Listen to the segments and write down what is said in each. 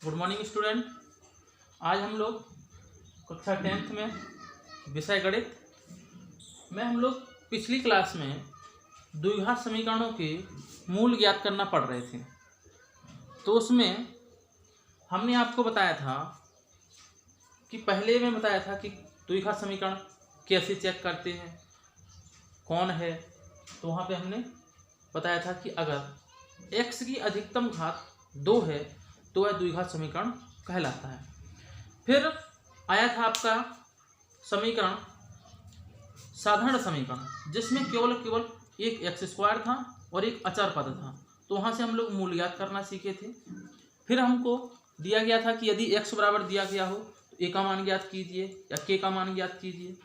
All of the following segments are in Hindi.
Good morning student. आज हम लोग कक्षा 10th में विषय गणित में हम लोग पिछली क्लास में द्विघात समीकरणों के मूल ज्ञात करना पढ़ रहे थे। तो उसमें हमने आपको बताया था कि पहले में बताया था कि द्विघात समीकरण कैसे चेक करते हैं, कौन है। तो वहाँ पे हमने बताया था कि अगर x की अधिकतम घात 2 है तो वह द्विघात समीकरण कहलाता है। फिर आया था आपका समीकरण साधारण समीकरण, जिसमें केवल एक एक्स स्क्वायर था और एक अचर पद था। तो वहाँ से हम लोग मूल ज्ञात करना सीखे थे। फिर हमको दिया गया था कि यदि x बराबर दिया गया हो तो a का मान ज्ञात कीजिए या k का मान ज्ञात कीजिए।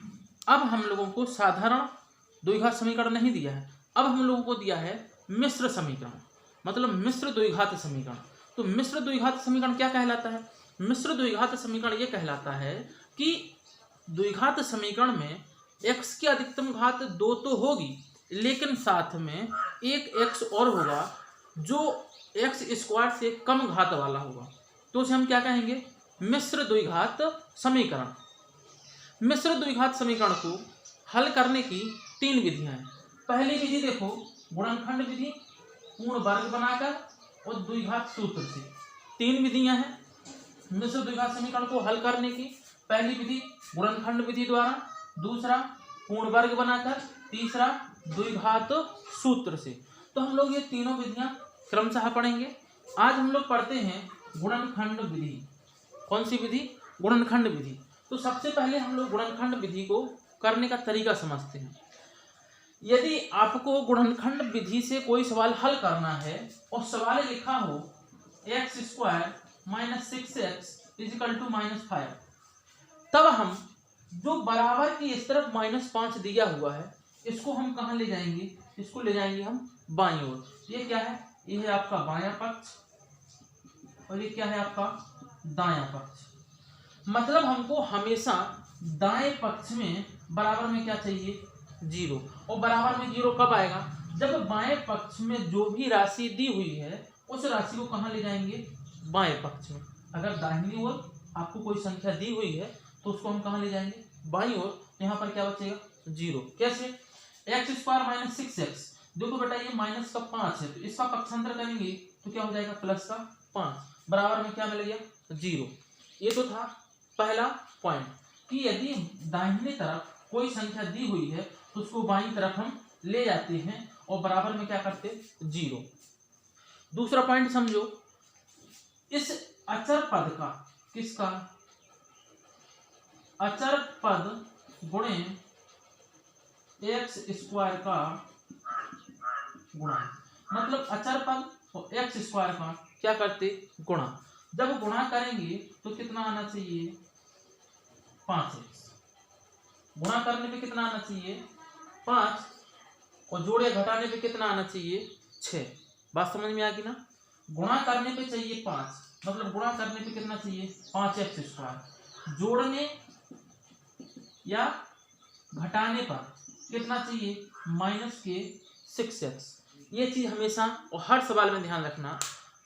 अब हम लोगों को साधारण द्विघात समीकरण नहीं दिया है, अब हम लोगों को दिया है मिश्र समीकरण, मतलब मिश्र द्विघात समीकरण। तो मिश्र द्विघात समीकरण क्या कहलाता है? मिश्र द्विघात समीकरण ये कहलाता है कि द्विघात समीकरण में x की अधिकतम घात 2 तो होगी, लेकिन साथ में एक x और होगा जो x स्क्वायर से कम घात वाला होगा। तो उसे हम क्या कहेंगे? मिश्र द्विघात समीकरण। मिश्र द्विघात समीकरण को हल करने की 3 विधियां हैं। पहली विधि देखो, गुणनखंड विधि, पूर्ण वर्ग बनाकर और द्विघात सूत्र से। 3 विधियां हैं मिश्र द्विघात समीकरण को हल करने की। पहली विधि गुणनखंड विधि द्वारा, दूसरा पूर्ण वर्ग बनाकर, तीसरा द्विघात सूत्र से। तो हम लोग ये तीनों विधियां क्रमशः पढ़ेंगे। आज हम लोग पढ़ते हैं गुणनखंड विधि। कौन सी विधि? गुणनखंड विधि। तो सबसे पहले हम लोग गुणनखंड विधि को करने का तरीका समझते हैं। यदि आपको गुणनखंड विधि से कोई सवाल हल करना है और सवाल लिखा हो x square minus 6x equal to -5, तब हम जो बराबर की इस तरफ -5 दिया हुआ है इसको हम कहाँ ले जाएंगे? इसको ले जाएंगे हम बाईं ओर। ये क्या है? ये है आपका बायां पक्ष और ये क्या है आपका दायां पक्ष। मतलब हमको हमेशा दाएं पक्ष में बराबर में क्या चाहिए? 0। और बराबर में 0 कब आएगा? जब बाएं पक्ष में जो भी राशि दी हुई है उस राशि को कहाँ ले जाएंगे? बाएं पक्ष में। अगर दाहिनी ओर आपको कोई संख्या दी हुई है तो उसको हम कहाँ ले जाएंगे? बाईं ओर। यहाँ पर क्या बचेगा? 0। कैसे? एक्स स्क्वायर माइनस 6x, देखो बेटा ये माइनस का 5 है, तो इसका पक्षांतर करेंगे तो क्या हो जाएगा? प्लस का 5, बराबर में क्या मिल गया? 0। ये तो था पहला पॉइंट कि यदि दाहिने तरफ कोई संख्या दी हुई है तो उसको बाईं तरफ हम ले जाते हैं और बराबर में क्या करते? 0। दूसरा पॉइंट समझो, इस अचर पद का, किसका? अचर पद गुणे एक्स स्क्वायर का गुणा, मतलब अचर पद और एक्स स्क्वायर का क्या करते? गुणा। जब गुणा करेंगे तो कितना आना चाहिए? 5x। गुणा करने पे कितना आना चाहिए? 5, और जोड़े घटाने पे कितना आना चाहिए? 6। बात समझ में आ गई ना? गुणा करने पे चाहिए 5, मतलब गुणा करने पे कितना चाहिए? 5x square. जोड़ने या घटाने पर कितना चाहिए? -6x। ये चीज हमेशा और हर सवाल में ध्यान रखना।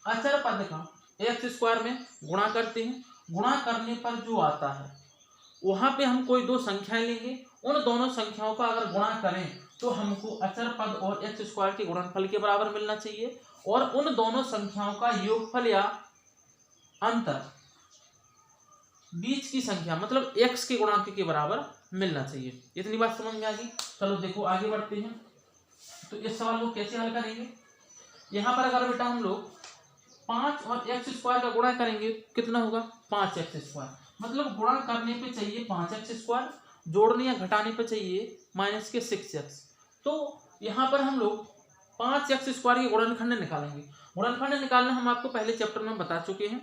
अचर पद का एक्स स्क्वायर में गुणा करते हैं, गुणा करने पर जो आता है वहां पे हम कोई 2 संख्याएं लेंगे, उन दोनों संख्याओं का अगर गुणा करें तो हमको अचर पद और एक्स स्क्वायर के गुणनफल के बराबर मिलना चाहिए, और उन दोनों संख्याओं का योगफल या अंतर, बीच की संख्या मतलब x के गुणांक के बराबर मिलना चाहिए। इतनी बात समझ में आ गई? चलो देखो आगे बढ़ते हैं। तो इस सवाल को कैसे हल करेंगे? यहाँ पर अगर बेटा हम लोग 5 और एक्स स्क्वायर का गुणा करेंगे कितना होगा? 5x square. मतलब गुणा करने पे चाहिए 5x स्क्वायर, जोड़ने या घटाने पे चाहिए -6x। तो यहाँ पर हम लोग 5x स्क्वायर के गुणनखंड निकालेंगे। गुणनखंड निकालना हम आपको पहले चैप्टर में बता चुके हैं।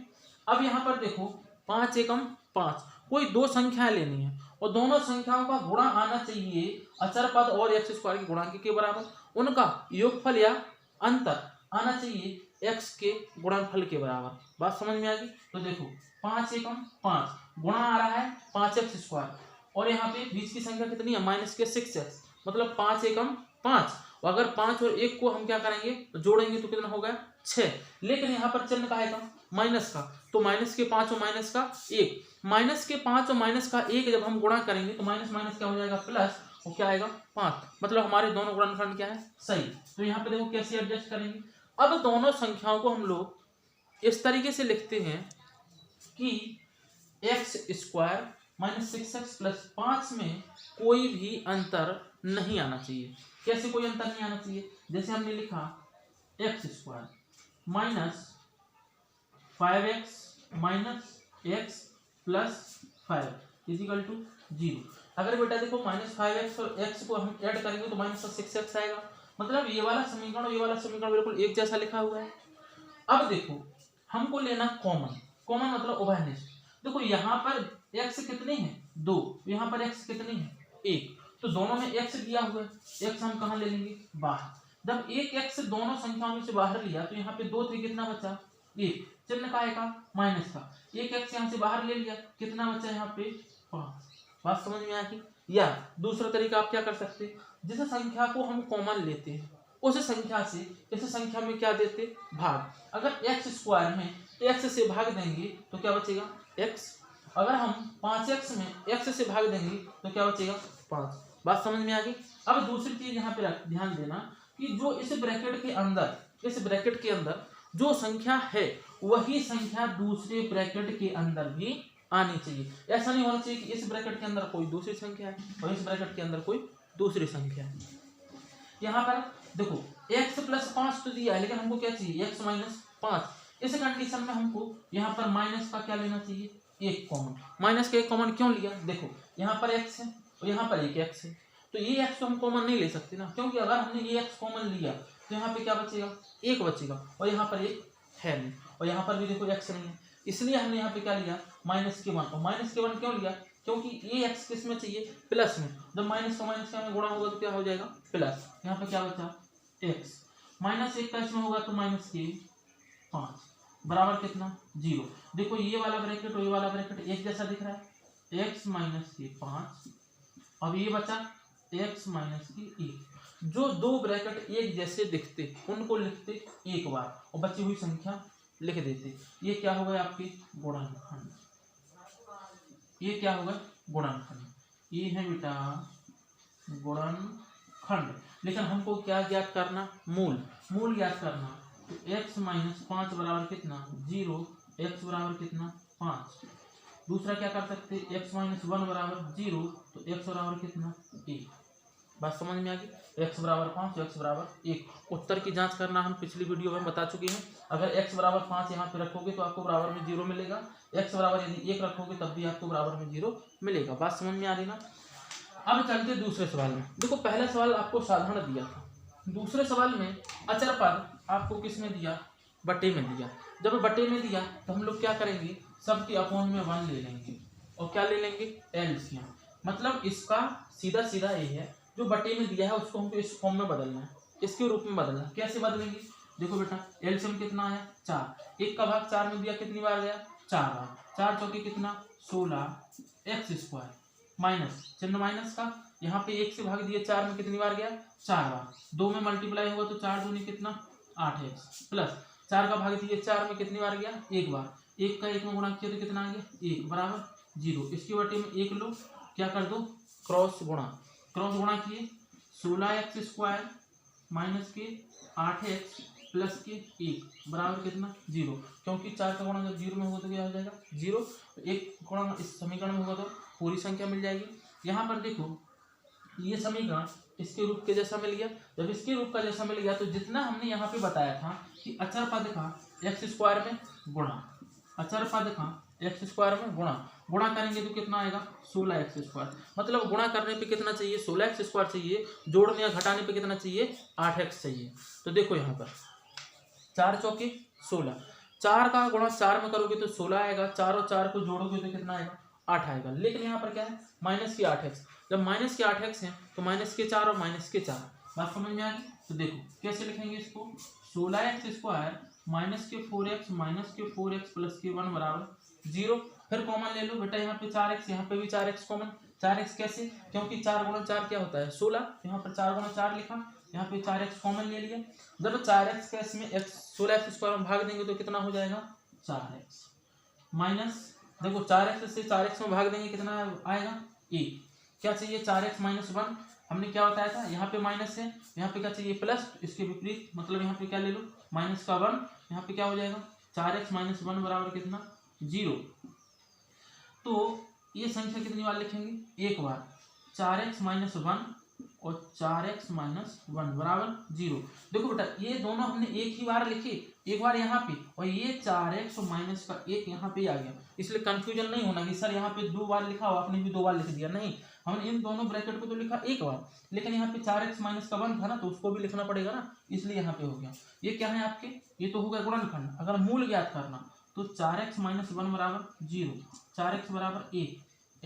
अब यहाँ पर देखो 5 एकम 5, कोई 2 संख्याएं लेनी है और दोनों संख्याओं का गुणा आना चाहिए अचर पद और एक्स स्क्वायर के गुणांक के बराबर, उनका योगफल या अंतर आना चाहिए x के गुणनफल के बराबर। बात समझ में आ गई? तो देखो 5 एकम 5, गुणा आ रहा है 5x स्क्वायर, और यहाँ पे बीच की संख्या कितनी है? -6x, मतलब 5 एकम 5। और अगर 5 और 1 को हम क्या करेंगे? तो जोड़ेंगे तो कितना होगा? 6। लेकिन यहाँ पर चिन्ह का है कम, माइनस का, तो माइनस के 5 और माइनस का 1, माइनस के 5 और माइनस का 1 जब हम गुणा करेंगे तो माइनस माइनस क्या हो जाएगा प्लस, वो क्या आएगा 5, मतलब हमारे दोनों गुणनखंड क्या है सही। तो यहाँ पे देखो कैसे एडजस्ट करेंगे। अब दोनों संख्याओं को हम लोग इस तरीके से लिखते हैं कि x square minus 6x plus 5 में कोई भी अंतर नहीं आना चाहिए। कैसे कोई अंतर नहीं आना चाहिए, जैसे हमने लिखा x square minus 5x minus x plus 5 equal to 0। अगर बेटा देखो माइनस 5x और x को हम ऐड करेंगे तो माइनस 6x आएगा, मतलब ये वाला समीकरण और ये वाला समीकरण बिल्कुल एक जैसा लिखा हुआ है। अब देखो हमको लेना कॉमन, कॉमन मतलब उभयनिष्ठ। देखो यहाँ पर x कितने हैं 2, यहाँ पर x कितने हैं 1, तो दोनों में x दिया हुआ है, x हम कहाँ ले लेंगे बाहर। जब एक x दोनों संख्याओं में से बाहर लिया तो यहाँ पे 2 3 कितना बचा 1, चिन्ह का आएगा माइनस का, एक x यहाँ से बाहर ले लिया कितना बचा यहाँ पे 5। बात समझ में आ गई। या दूसरा तरीका आप क्या कर सकते हैं, जिस संख्या को हम कॉमन लेते हैं उस संख्या से इस संख्या में क्या देते भाग। अगर एक्स स्क्वायर में x से भाग देंगे तो क्या बचेगा x, अगर हम 5x में x से भाग देंगे तो क्या बचेगा 5। बात समझ में आ गई। अब दूसरी चीज यहाँ पे ध्यान देना कि जो इस ब्रैकेट के अंदर जो संख्या है वही संख्या दूसरे ब्रैकेट के अंदर भी आनी चाहिए। ऐसा नहीं होना चाहिए कि इस ब्रैकेट के अंदर कोई दूसरी संख्या है और इस ब्रैकेट के अंदर कोई दूसरी संख्या है। यहाँ पर देखो x प्लस 5 तो दिया है, लेकिन हमको क्या चाहिए x माइनस 5। इस कंडीशन में हमको यहाँ पर माइनस का क्या लेना चाहिए एक कॉमन। माइनस का एक कॉमन क्यों लिया, देखो यहाँ पर x है और यहाँ पर एक x है, तो ये x तो हम कॉमन नहीं ले सकते ना, क्योंकि अगर हमने ये x कॉमन लिया तो यहाँ पे क्या बचेगा एक बचेगा और यहाँ पर एक है नहीं, और यहाँ पर भी देखो x नहीं है, इसलिए हमने यहाँ पे क्या लिया माइनस के 1। और माइनस के 1 क्यों लिया, क्योंकि ये x किस में चाहिए प्लस में, जब माइनस का माइनस में गुणा होगा तो क्या हो जाएगा प्लस। यहाँ पे क्या बचा x माइनस 1 का इसमें होगा तो माइनस के 5 बराबर कितना 0। देखो ये वाला ब्रैकेट और ये वाला ब्रैकेट एक जैसा दिख रहा है, x माइनस के 5, अब ये बचा x माइनस के 1। जो दो ब्रैकेट एक जैसे दिखते उनको लिखते एक बार और बची हुई संख्या लिख देते। ये क्या होगा आपके गुणनखंड, ये क्या होगा गुणनखंड, ये है बेटा गुणनखंड। लेकिन हमको क्या ज्ञात करना मूल ज्ञात करना, तो x माइनस 5 बराबर कितना 0, x बराबर कितना 5। दूसरा क्या कर सकते x माइनस 1 बराबर 0, तो x बराबर कितना 1। बात समझ में आ गई। x बराबर 5 तो x बराबर 1। उत्तर की जांच करना हम पिछली वीडियो में बता चुके हैं। अगर x बराबर 5 यहाँ पे रखोगे तो आपको बराबर में 0 मिलेगा, x बराबर यदि 1 रखोगे तब भी आपको बराबर में 0 मिलेगा। बात समझ में आ रही ना। अब चलते दूसरे सवाल में। देखो पहला सवाल आपको साधारण दिया था, दूसरे सवाल में अचर पद आपको किसमें दिया बटे में दिया। जब बटे में दिया तो हम लोग क्या करेंगे सबके अपॉन में 1 ले लेंगे और क्या ले लेंगे एलसीएम। मतलब इसका सीधा सीधा ये है जो बटे में दिया है उसको हमको इस फॉर्म में बदलना है, इसके रूप में बदलना। कैसे बदलेंगे, देखो बेटा एलसीएम कितना है 4, 1 का भाग 4 में दिया कितनी बार गया 4 बार, 4 चौके कितना 16 एक्स स्क्वायर माइनस चिन्ह माइनस का, यहाँ पे 1 से भाग दिया 4 में कितनी बार गया 4 बार, 2 में मल्टीप्लाई होगा तो 4 दूनी कितना 8x प्लस 4 का भाग दिया 4 में कितनी बार गया 1 बार, 1 का 1 में गुणा किया तो कितना आ गया 1 बराबर 0। इसके बटे में 1 लो, क्या कर दो क्रॉस गुणा किए 16x स्क्वायर माइनस के 8x प्लस के 1 बराबर कितना 0, क्योंकि 4 का गुणा जब 0 में होगा तो क्या हो जाएगा 0, 1 गुणा इस समीकरण में होगा तो पूरी संख्या मिल जाएगी। यहाँ पर देखो ये समीकरण इसके रूप के जैसा मिल गया। जब इसके रूप का जैसा मिल गया तो जितना हमने यहाँ पे बताया था कि अचर पद का एक्स स्क्वायर में गुणा, अचर पद का एक्स स्क्वायर में गुणा करेंगे तो कितना आएगा 16x स्क्वायर। मतलब गुणा करने पे कितना चाहिए 16x स्क्वायर चाहिए, जोड़ने या घटाने पे कितना चाहिए 8x चाहिए। तो देखो यहाँ पर 4 चौके 16, 4 का गुणा 4 में करोगे तो 16 आएगा, 4 और 4 को जोड़ोगे तो कितना आएगा 8 आएगा। लेकिन यहाँ पर क्या है माइनस के 8x, जब माइनस के 8x है तो माइनस के 4 और माइनस के 4। बात समझ में आ गई। तो देखो कैसे लिखेंगे इसको 16x स्क्वायर माइनस के 4x माइनस के 4x प्लस के 1 बराबर 0। फिर कॉमन ले लो बेटा, यहाँ पे 4x, यहाँ पे भी 4x कॉमन। 4x कैसे, क्योंकि 4 गुणा 4 क्या होता है 16, यहाँ पर 4 गुणा 4 लिखा, यहाँ पे 4x कॉमन ले लिया। जब 4x का इसमें x 16x स्क्वायर में भाग देंगे तो कितना हो जाएगा 4x माइनस, देखो 4x से 4x में भाग देंगे कितना आएगा 1। क्या चाहिए 4x माइनस 1, हमने क्या बताया था यहाँ पे माइनस है, यहाँ पे क्या चाहिए प्लस, इसके विपरीत मतलब यहाँ पे क्या ले लो माइनस का 1, यहाँ पे क्या हो जाएगा 4x माइनस 1 बराबर कितना 0। तो ये संख्या कितनी बार लिखेंगे एक बार, 4x माइनस 1 और 4x माइनस 1 बराबर 0। देखो बेटा ये दोनों हमने एक ही बार लिखे, एक बार यहाँ पे और ये 4x और माइनस का 1 यहाँ पे आ गया, इसलिए कंफ्यूजन नहीं होना कि सर यहाँ पे 2 बार लिखा हो आपने भी 2 बार लिख दिया, नहीं हमने इन दोनों ब्रैकेट को तो लिखा एक बार, लेकिन यहाँ पे 4x माइनस का 1 था ना तो उसको भी लिखना पड़ेगा ना, इसलिए यहाँ पे हो गया। ये क्या है आपके, ये तो हो गया गुणनखंड। अगर मूल ज्ञात करना तो 4x माइनस 1 बराबर 0, 4x बराबर 1,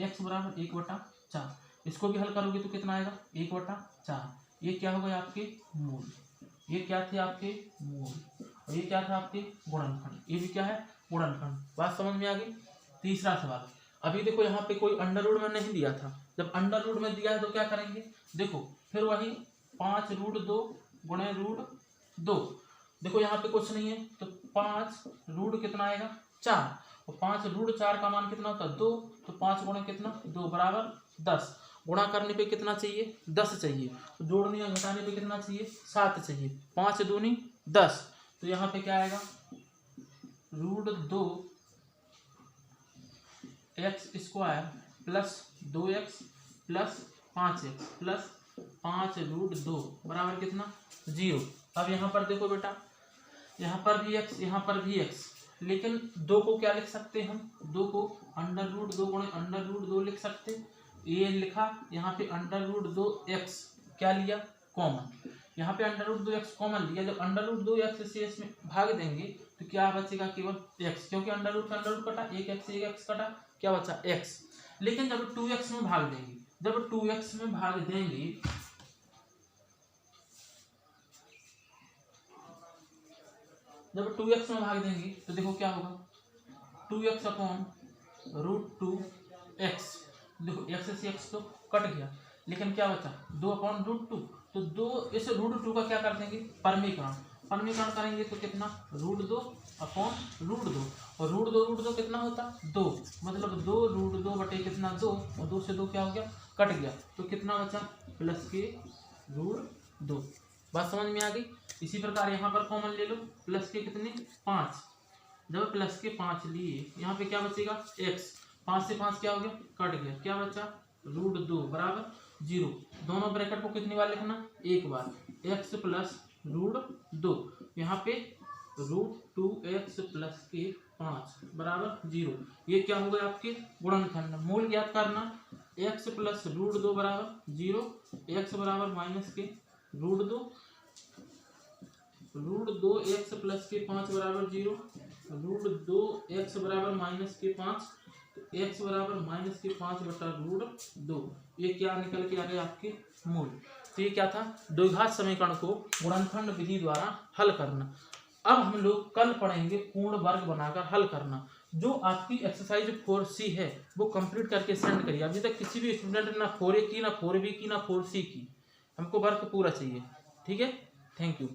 x बराबर 1/4, इसको भी हल करोगे तो कितना आएगा 1/4। ये क्या हो गए आपके मूल, ये क्या थे आपके मूल, और ये क्या था आपके गुणनखंड, ये भी क्या है गुणनखंड। बात समझ में आ गई। तीसरा सवाल, अभी देखो यहाँ पे कोई अंडर रूट में नहीं दिया था, जब अंडर रूट में दिया है तो क्या करेंगे, देखो फिर वही 5√2 गुणे √2। देखो यहाँ पे कुछ नहीं है तो 5 रूट कितना आएगा 4, और 5√4 का मान कितना होता है 2, तो 5 गुणे कितना 2 बराबर 10। गुणा करने पे कितना चाहिए 10 चाहिए, तो जोड़ने या घटाने पे कितना चाहिए 7 चाहिए, 5 दूनी 10, तो यहाँ पे क्या आएगा √2 x² plus 2x plus 5x plus 5√2 बराबर कितना 0। अब यहाँ पर देखो बेटा, यहाँ पर भी x यहाँ पर भी x, लेकिन 2 को क्या लिख सकते हैं हम, 2 को √2 गुणे √2 लिख सकते, ये लिखा, यहाँ पे √2x क्या लिया कॉमन, यहाँ पे √2x कॉमन लिया, जब √2x से इसमें भाग देंगे तो क्या बचेगा केवल x, क्योंकि अंडर रूट कटा, एक x कटा, क्या बचा x। लेकिन जब 2x में भाग देंगे, जब 2x में भाग देंगे तो देखो क्या होगा 2x अपॉन √2x, देखो x से x तो कट गया, लेकिन क्या बचा 2/√2, तो 2 इस √2 का क्या कर देंगे परमीकरण करेंगे तो कितना √2 अपॉन √2, और √2 कितना होता 2, मतलब 2√2 बटे कितना 2, और 2 से 2 क्या हो गया कट गया, तो कितना बचा प्लस के √2। बात समझ में आ गई। इसी प्रकार यहाँ पर कॉमन ले लो, प्लस के कितने 5, जब प्लस के 5 लिए यहाँ पे क्या बचेगा x, 5 से 5 क्या हो गया कट गया, क्या बचा √2 बराबर 0। दोनों ब्रैकेट को कितनी बार लिखना एक बार, x प्लस √2, यहाँ पे √2x प्लस के 5 बराबर 0। ये क्या हो गया आपके गुणनखंड। मूल ज्ञात करना, x प्लस √2 बराबर 0, x बराबर माइनस के √2, √2x प्लस के 5 बराबर 0, √2x बराबर माइनस के 5, x बराबर माइनस के 5/√2। ये क्या निकल के आ गया आपके मूल। तो ये क्या था द्विघात समीकरण को गुणनखंड विधि द्वारा हल करना। अब हम लोग कल पढ़ेंगे पूर्ण वर्ग बनाकर हल करना। जो आपकी एक्सरसाइज 4C है वो कंप्लीट करके सेंड करिए। अभी तक किसी भी स्टूडेंट ने ना 4A की, ना 4B की, ना 4C की। हमको वर्क पूरा चाहिए, ठीक है। Thank you.